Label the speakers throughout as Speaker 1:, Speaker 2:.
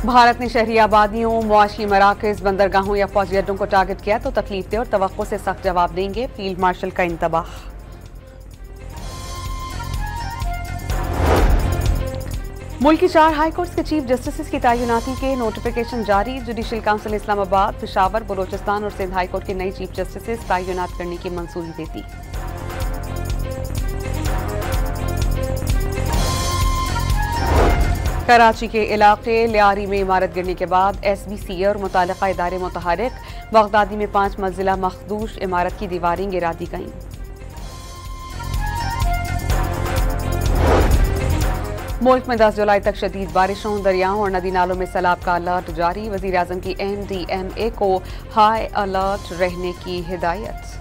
Speaker 1: भारत ने शहरी आबादियों, मुआशी मराकज, बंदरगाहों या फौजी अड्डों को टारगेट किया तो तकलीफ दे और तवक्को से सख्त जवाब देंगे, फील्ड मार्शल का इंतबाह। मुल्क की 4 हाई कोर्ट्स के चीफ जस्टिस की तैनाती के नोटिफिकेशन जारी। जुडिशल काउंसिल इस्लामाबाद, पेशावर, बलोचिस्तान और सिंध हाई कोर्ट के नए चीफ जस्टिस तैनात करने की मंजूरी देती। कराची के इलाके लियारी में इमारत गिरने के बाद SBCA और मुतालिका इदारे मुतहरिक। बगदादी में 5 मंजिला मखदूश इमारत की दीवारें गिरा दी गईं। मुल्क में 10 जुलाई तक शदीद बारिशों, दरियाओं और नदी नालों में सैलाब का अलर्ट जारी। वज़ीर आज़म की NDMA को हाई अलर्ट रहने की हिदायत।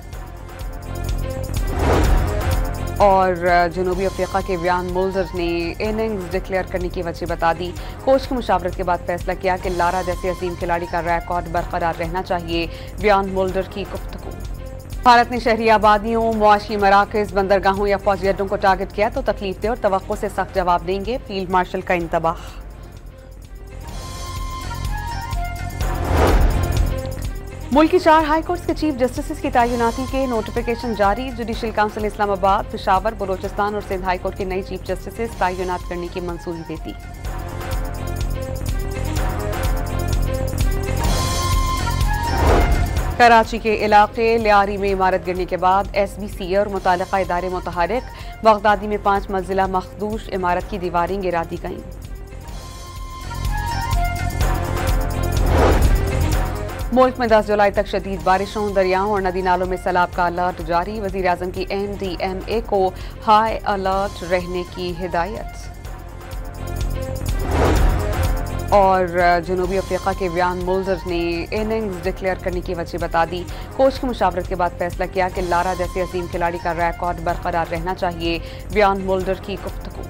Speaker 1: और जनूबी अफ्रीका के व्यान मुल्डर ने इनिंग्स डिक्लेयर करने की वजह बता दी। कोच की मुशावरत के बाद फैसला किया कि लारा जैसे अजीम खिलाड़ी का रिकॉर्ड बरकरार रहना चाहिए। व्यान मुल्डर की गुफ्तगू। भारत ने शहरी आबादियों, मुआशी मराकज, बंदरगाहों या फौजी अड्डों को टारगेट किया तो तकलीफ दे और तवक्को से सख्त जवाब देंगे, फील्ड मार्शल का इंतबाह। मुल्क की 4 हाई कोर्ट्स के चीफ जस्टिस की तैनाती के नोटिफिकेशन जारी। जुडिशल काउंसिल इस्लामाबाद, पेशावर, बलोचिस्तान और सिंध हाई कोर्ट के नए चीफ जस्टिस तैनात करने की मंजूरी देती। कराची के इलाके लियारी में इमारत गिरने के बाद SBCA और मुतालिका इदारे मुतहरिक। बगदादी में 5 मंजिला मखदूश इमारत की दीवारें गिरा दी गईं। मुल्क में 10 जुलाई तक शदीद बारिशों, दरियाओं और नदी नालों में सैलाब का अलर्ट जारी। वज़ीर आज़म की NDMA को हाई अलर्ट रहने की हिदायत। और जनूबी अफ्रीका के व्यान मुल्डर ने इनिंग्स डिक्लेयर करने की वजह बता दी। कोच की मुशावरत के बाद फैसला किया कि लारा जैसे अजीम खिलाड़ी का रिकॉर्ड बरकरार रहना चाहिए। व्यान मुल्डर की गुफ्तगू।